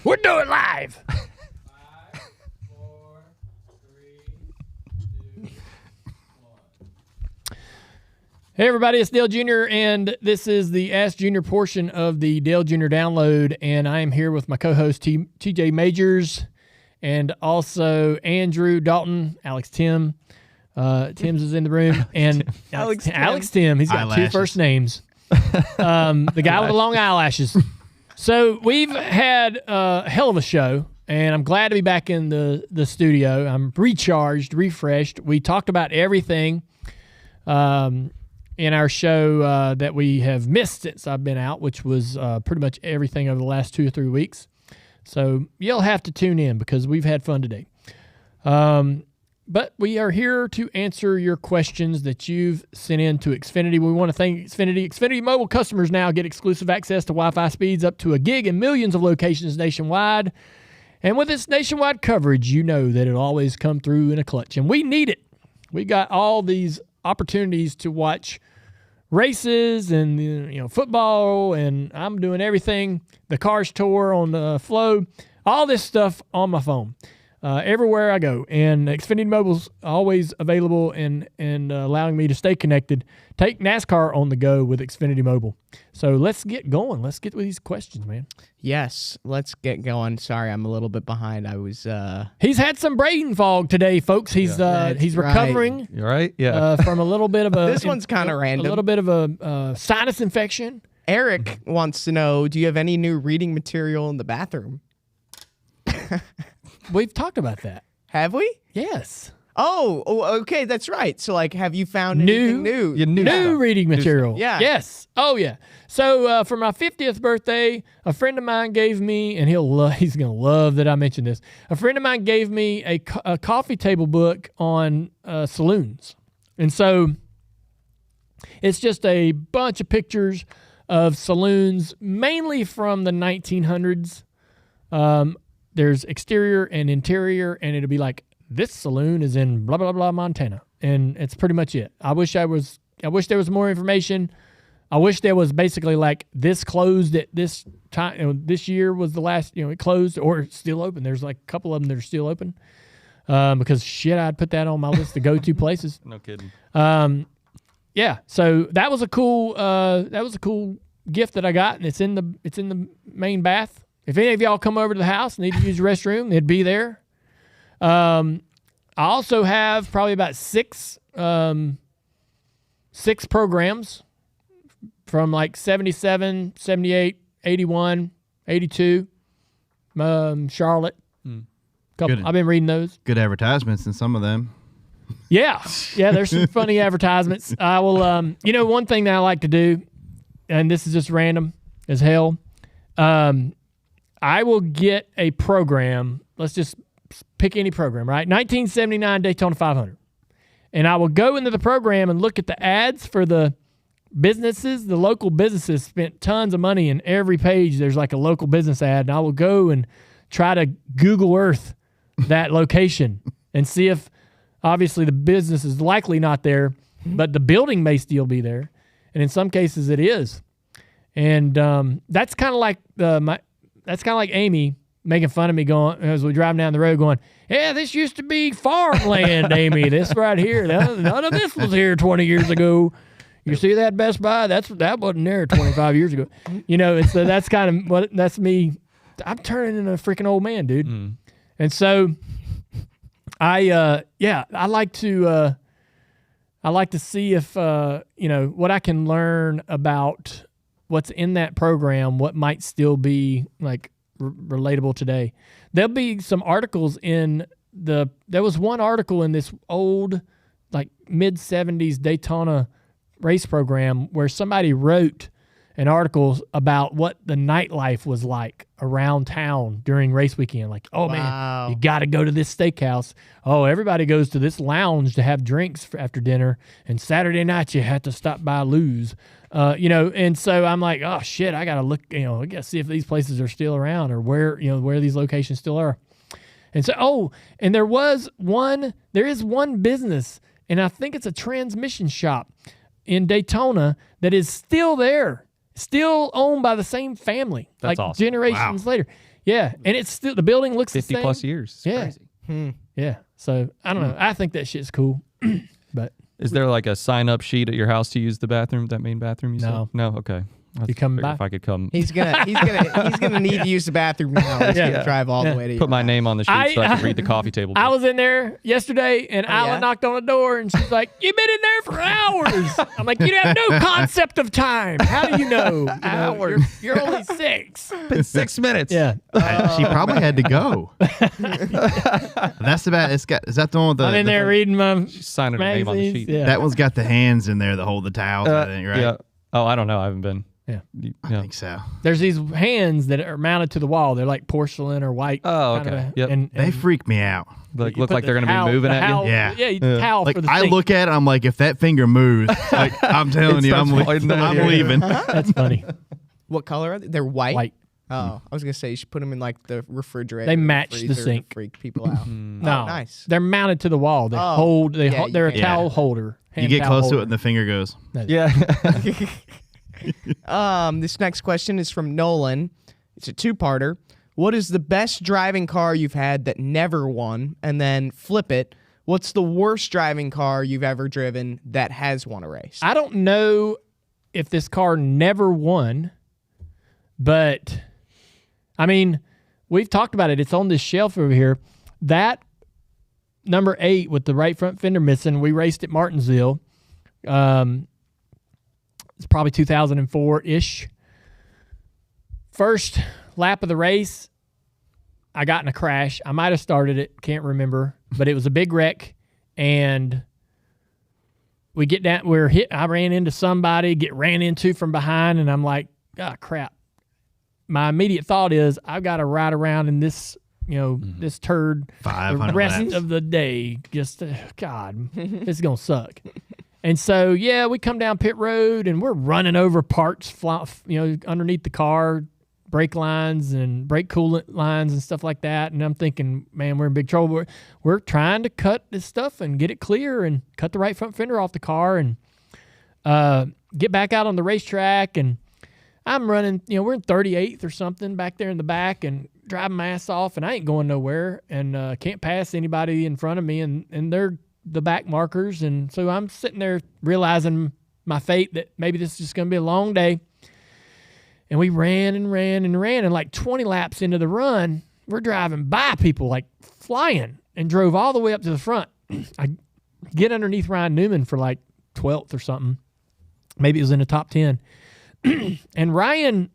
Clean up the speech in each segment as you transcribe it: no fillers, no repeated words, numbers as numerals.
We're doing live. 5, 4, 3, 2, 1. Hey, everybody, it's Dale Jr., and this is the Ask Junior portion of the Dale Jr. download, and I am here with my co-host, TJ Majors, and also Andrew Dalton, Alex Tim. Tim's is in the room, and Alex Tim. He's got eyelashes. 2 first names. The guy with the long eyelashes. So we've had a hell of a show, and I'm glad to be back in the studio. I'm recharged, refreshed. We talked about everything in our show that we have missed since I've been out, which was pretty much everything over the last 2 or 3 weeks. So you'll have to tune in because we've had fun today. But we are here to answer your questions that you've sent in to Xfinity. We want to thank Xfinity. Xfinity Mobile customers now get exclusive access to Wi-Fi speeds up to 1 gig in millions of locations nationwide. And with its nationwide coverage, you know that it'll always come through in a clutch. And we need it. We got all these opportunities to watch races and football, and I'm doing everything. The Cars Tour on the Flow, all this stuff on my phone. Everywhere I go, and Xfinity Mobile's always available and allowing me to stay connected. Take NASCAR on the go with Xfinity Mobile. So let's get going. Let's get with these questions, man. Yes, let's get going. Sorry, I'm a little bit behind. I was. He's had some brain fog today, folks. He's recovering. You right? Yeah. From a little bit of a. This one's kind of random. A little bit of a sinus infection. Eric wants to know: do you have any new reading material in the bathroom? We've talked about that. Have we? Yes. Oh, okay, that's right. So, like, have you found anything new? New reading material. Yeah. Yes. Oh, yeah. So, for my 50th birthday, a friend of mine gave me, and he's going to love that I mentioned this. A friend of mine gave me a coffee table book on saloons. And so, it's just a bunch of pictures of saloons, mainly from the 1900s. There's exterior and interior, and it'll be like, this saloon is in blah, blah, blah, Montana. And it's pretty much it. I wish there was more information. I wish there was basically like this closed at this time. This year was the last, it closed or it's still open. There's like a couple of them that are still open. Because shit, I'd put that on my list to go to places. No kidding. Yeah. So that was a cool gift that I got, and it's in the main bath. If any of y'all come over to the house and need to use the restroom, it'd be there. I also have probably about six programs from like 77, 78, 81, 82, Charlotte. Couple. I've been reading those. Good advertisements in some of them. Yeah, there's some funny advertisements. I will, one thing that I like to do, and this is just random as hell, I will get a program. Let's just pick any program, right? 1979 Daytona 500. And I will go into the program and look at the ads for the businesses. The local businesses spent tons of money, and every page there's like a local business ad. And I will go and try to Google Earth that location and see if, obviously, the business is likely not there, but the building may still be there. And in some cases it is. And that's kind of like Amy making fun of me going as we drive down the road going, yeah, this used to be farmland, Amy. This right here. None of this was here 20 years ago. You see that Best Buy? That wasn't there 25 years ago. And so that's kind of that's me. I'm turning into a freaking old man, dude. And so I like to see if what I can learn about what's in that program, what might still be like relatable today. There'll be some articles there was one article in this old like mid-70s Daytona race program where somebody wrote an article about what the nightlife was like around town during race weekend. Like, oh, man, you got to go to this steakhouse. Oh, everybody goes to this lounge to have drinks after dinner. And Saturday night you have to stop by Lou's. And so I'm like, oh, shit, I got to look, I got to see if these places are still around or where these locations still are. And so, and there is one business, and I think it's a transmission shop in Daytona that is still there. Still owned by the same family. That's like awesome. Generations later. Yeah, and it's still the building looks 50 the same. plus years. It's Yeah. crazy. Yeah. So I don't know. I think that shit's cool. But Is there like a sign-up sheet at your house to use the bathroom, that main bathroom you No. said? No? Okay. You coming by? If I could come He's gonna need to use the bathroom now. He's gonna drive all the way to put my your name on the sheet so I can read the coffee table. I was in there yesterday, and Isla yeah? knocked on the door, and she's like, "You've been in there for hours." I'm like, "You have no concept of time. How do you know? Hours. You're only 6." been 6 minutes. Yeah. She probably had to go. That's about. Is that the one with the? I'm in there reading my She's signing her name on the magazines. sheet. Yeah. That one's got the hands in there that hold the towels. I think, right? Yeah. Oh, I don't know. I haven't been. Yeah. I think so. There's these hands that are mounted to the wall. They're like porcelain or white. Oh, kind of okay. a- Yep. and They freak me out. Like you look put like the they're going to towel- be moving the at you. towel- Yeah. Yeah, you towel Like for the I sink. look at it, I'm like, if that finger moves, like I'm telling you, I'm, starts floating I'm there. leaving. That's funny. What color are they? They're white. White. Oh, I was gonna say you should put them in like the refrigerator. They or match the freezer to sink. Freak people out. No, Oh, nice. They're mounted to the wall. They Oh, hold. They yeah, they're a you towel can't- holder. You hand get towel close to holder. it and the finger goes. Yeah. This next question is from Nolan. It's a two-parter. What is the best driving car you've had that never won? And then flip it. What's the worst driving car you've ever driven that has won a race? I don't know if this car never won, but I mean, we've talked about it. It's on this shelf over here. That number 8 with the right front fender missing, we raced at Martinsville. It's probably 2004-ish. First lap of the race, I got in a crash. I might have started it, can't remember, but it was a big wreck, and we get down. We're hit. I ran into somebody, get ran into from behind, and I'm like, "Ah, crap!" My immediate thought is, I've got to ride around in this, this turd the 500 rest laps. of the day. Just, God, this is gonna suck. And so, yeah, we come down pit road, and we're running over parts, underneath the car, brake lines and brake coolant lines and stuff like that. And I'm thinking, man, we're in big trouble. We're trying to cut this stuff and get it clear and cut the right front fender off the car and get back out on the racetrack. And I'm running, we're in 38th or something back there in the back and driving my ass off, and I ain't going nowhere and can't pass anybody in front of me, and they're the back markers. And so I'm sitting there realizing my fate that maybe this is just going to be a long day. And we ran, and like 20 laps into the run, we're driving by people like flying and drove all the way up to the front. I get underneath Ryan Newman for like 12th or something. Maybe it was in the top 10. And Ryan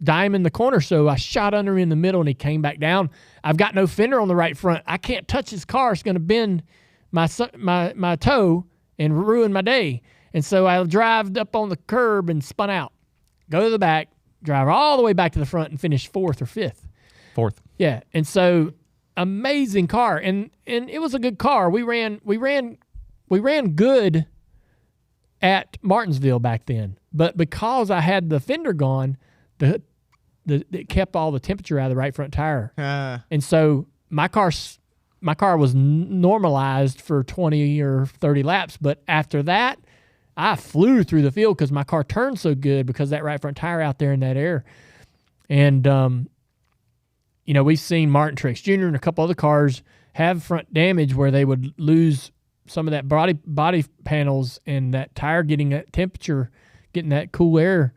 diamond the corner, so I shot under him in the middle, and he came back down. I've got no fender on the right front. I can't touch his car. It's going to bend my toe and ruin my day. And so I drove up on the curb and spun out. Go to the back, drive all the way back to the front, and finish 4th or 5th. 4th. Yeah, and so amazing car, and it was a good car. We ran good at Martinsville back then, but because I had the fender gone, it kept all the temperature out of the right front tire, and so my car was normalized for 20 or 30 laps. But after that, I flew through the field because my car turned so good because that right front tire out there in that air. And, we've seen Martin Truex Jr. and a couple other cars have front damage where they would lose some of that body panels and that tire getting that temperature, getting that cool air,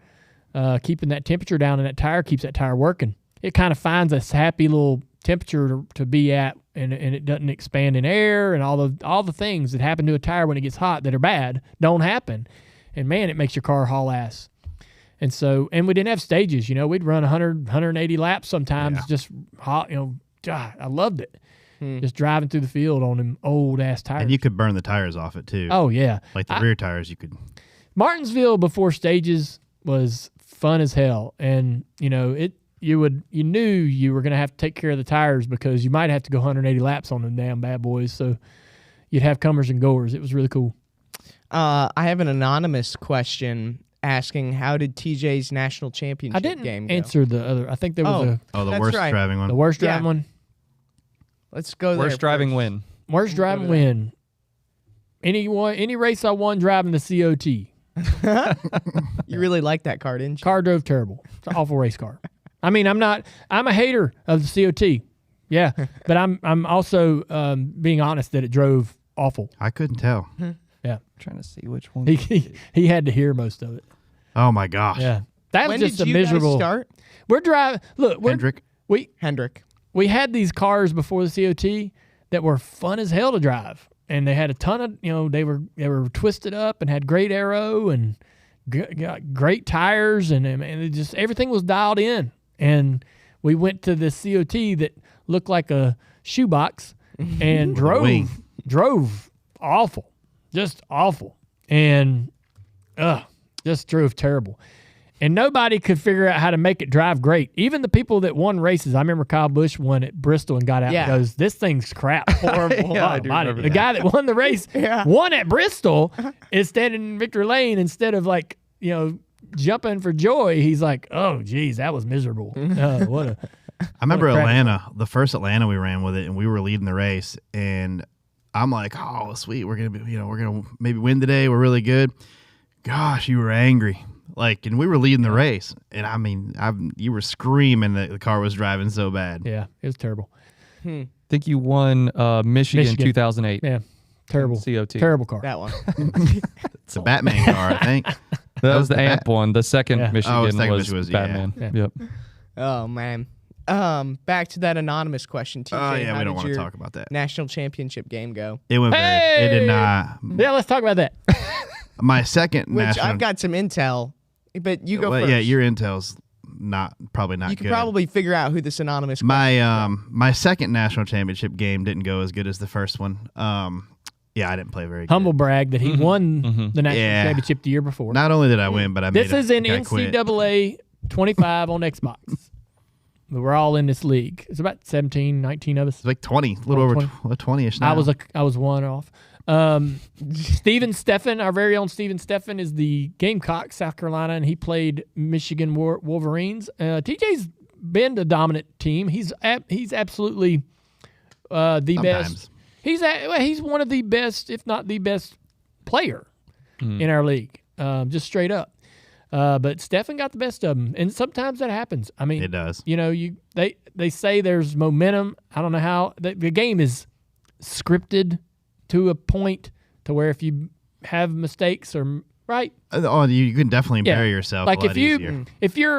keeping that temperature down, and that tire keeps that tire working. It kind of finds a happy little temperature to be at, and it doesn't expand in air, and all the things that happen to a tire when it gets hot that are bad don't happen. And man, it makes your car haul ass. And so, and we didn't have stages, we'd run 100, 180 laps sometimes, just hot, God, I loved it. Just driving through the field on them old ass tires. And you could burn the tires off it too. Oh yeah. Like the rear tires, you could. Martinsville before stages was fun as hell. And you knew you were going to have to take care of the tires because you might have to go 180 laps on them damn bad boys. So you'd have comers and goers. It was really cool. I have an anonymous question asking, how did TJ's national championship I didn't game go? answer the other. I think there was The That's worst right. driving one. the worst Yeah. driving one. Let's go there. Worst driving first. win. Worst driving win. Any race I won driving the COT. You really liked that car, didn't you? Car drove terrible. It's an awful race car. I mean, I'm a hater of the COT. Yeah, but I'm also being honest that it drove awful. I couldn't tell. Yeah, trying to see which one. he had to hear most of it. Oh my gosh. Yeah, that When was just did a you miserable. guys start? We're driving. Look, Hendrick. Hendrick. we had these cars before the COT that were fun as hell to drive, and they had a ton of they were twisted up and had great aero and got great tires and it just everything was dialed in. And we went to this COT that looked like a shoebox and drove awful, just awful, and just drove terrible. And nobody could figure out how to make it drive great. Even the people that won races. I remember Kyle Busch won at Bristol and got out and goes, "This thing's crap." Horrible. Yeah, I do remember the that. guy that won the race won at Bristol is standing in victory lane instead of jumping for joy. He's like, "Oh, geez, that was miserable." What a I remember What a crappy Atlanta, the first Atlanta we ran with it, and we were leading the race, and I'm like, "Oh, sweet, we're gonna maybe win today. We're really good." Gosh, you were angry, and we were leading the race, and I mean, you were screaming that the car was driving so bad. Yeah, it was terrible. I think you won Michigan 2008. Yeah, terrible. COT. Terrible car. That one. It's a Batman car, I think. That was the AMP one. The second Yeah. Michigan second was Michigan was, Batman. yeah. Yep. Oh man. Back to that anonymous question, TJ. Oh yeah, how we did don't want to your talk about that. national championship game go? It went very. It did not. Yeah, let's talk about that. My second Which national. I've got some intel, but you go well, first. yeah, your intel's probably not You good. can probably figure out who this anonymous. My second national championship game didn't go as good as the first one. Yeah, I didn't play very good. Humble brag that he won the national Yeah. championship the year before. Not only did I win, but I made This is in guy quit. NCAA 25 on Xbox. We're all in this league. It's about 17, 19 of us. It's like 20, a little over 20-ish now. I was one off. Stefan, our very own Stefan, is the Gamecock, South Carolina, and he played Michigan Wolverines. TJ's been the dominant team. He's absolutely the best. He's one of the best, if not the best player in our league, just straight up. But Stefan got the best of them, and sometimes that happens. I mean, It does. They say there's momentum. I don't know how the game is scripted to a point to where if you have mistakes or right. Oh, you can definitely Yeah. bury yourself Like a lot if you easier. if you're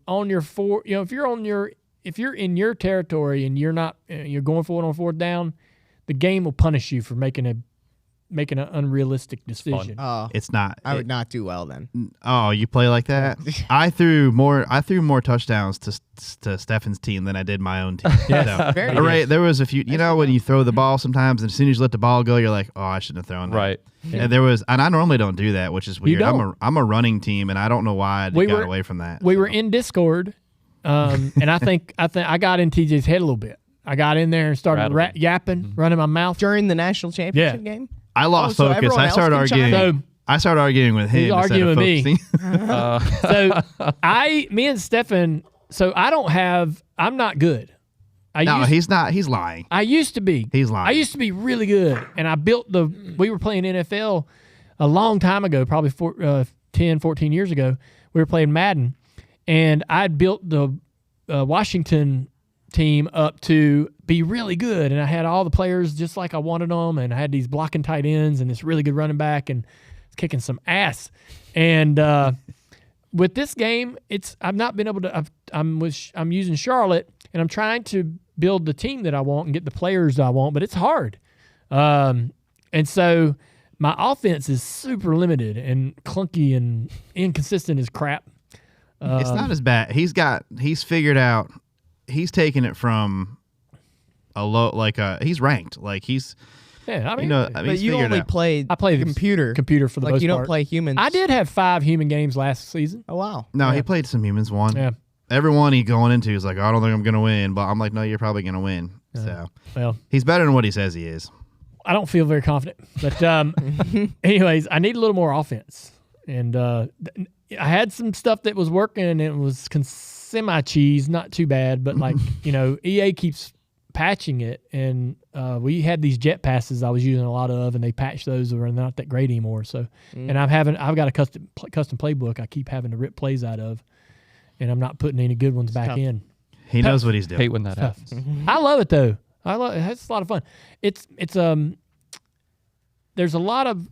on your if you're in your territory and you're not you're going for it on fourth down, the game will punish you for making an unrealistic decision. It's not. I would not do well then. Oh, you play like that? I threw more touchdowns to Stefan's team than I did my own team. So, Very right, there was a few. You know when you throw the ball sometimes, and as soon as you let the ball go, you're like, oh, I shouldn't have thrown that. Right. And I normally don't do that, which is weird. don't. I'm a running team, and I don't know why I got away from that. We were in Discord, and I think I got in TJ's head a little bit. I got in there and started yapping, running my mouth. During the national championship game? I lost so focus. everyone I else started can chime arguing. in? I started arguing with him. He's instead arguing of with me. focusing. So me and Stefan. So I'm not good. He's not. He's lying. I used to be. He's lying. I used to be really good, and I built we were playing NFL a long time ago, probably 10, 14 years ago. We were playing Madden, and I'd built the Washington team up to be really good, and I had all the players just like I wanted them, and I had these blocking tight ends and this really good running back, and it's kicking some ass. And with this game, I've not been able to. I'm using Charlotte, and I'm trying to build the team that I want and get the players that I want, but it's hard. And so my offense is super limited and clunky and inconsistent as crap. It's not as bad. He's figured out. He's taken it from a low, he's ranked. He's, Yeah, I mean, But he's you figured only out. played I played computer. computer for the most You don't part. play humans. I did have 5 human games last season. Oh, wow. No, he played some humans. One. Yeah. Everyone he going into is like, I don't think I'm gonna win, but I'm like, no, you're probably gonna win. So Well, he's better than what he says he is. I don't feel very confident. But anyways, I need a little more offense. And I had some stuff that was working, and it was semi-cheese, not too bad. But, EA keeps patching it. And we had these jet passes I was using a lot of, and they patched those that are not that great anymore. So, and I've got a custom playbook I keep having to rip plays out of. and I'm not putting any good ones back tough. in. He knows what he's doing. Hate when that Tough. happens. I love it though. I love it. It's a lot of fun. It's there's a lot of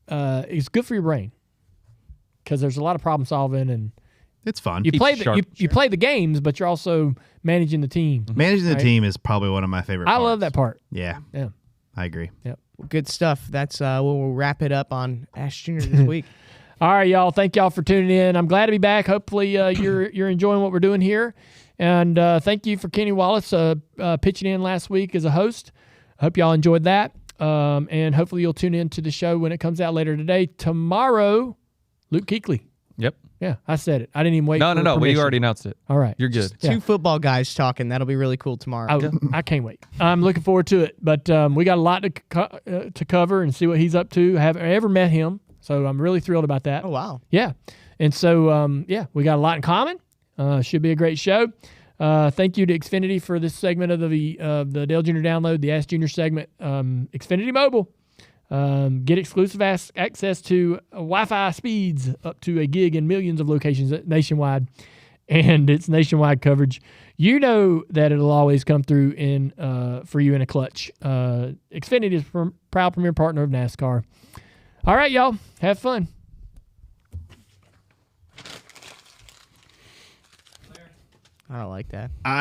it's good for your brain because there's a lot of problem solving and It's fun. you Keeps play you sharp. you play the games, but you're also managing the team. Managing the Right. team is probably one of my favorite I parts. love that part. Yeah, Yeah. I agree. Good stuff. That's we'll wrap it up on Ash Junior this week. All right, y'all. Thank y'all for tuning in. I'm glad to be back. Hopefully, you're enjoying what we're doing here. And thank you for Kenny Wallace pitching in last week as a host. I hope y'all enjoyed that. And hopefully you'll tune in to the show when it comes out later today. Tomorrow, Luke Kuechly. Yep. Yeah, I said it. I didn't even wait. No. for We permission. already announced it. All right. You're good. Yeah. Two football guys talking. That'll be really cool tomorrow. I can't wait. I'm looking forward to it. But we got a lot to cover and see what he's up to. I haven't ever met him, so I'm really thrilled about that. Oh, wow. Yeah. And so, we got a lot in common. Should be a great show. Thank you to Xfinity for this segment of the Dale Jr. Download, the Ask Junior segment. Xfinity Mobile. Get exclusive access to Wi-Fi speeds up to a gig in millions of locations nationwide. And it's nationwide coverage. You know that it'll always come through for you in a clutch. Xfinity is proud premier partner of NASCAR. All right, y'all. Have fun. I don't like that. I'm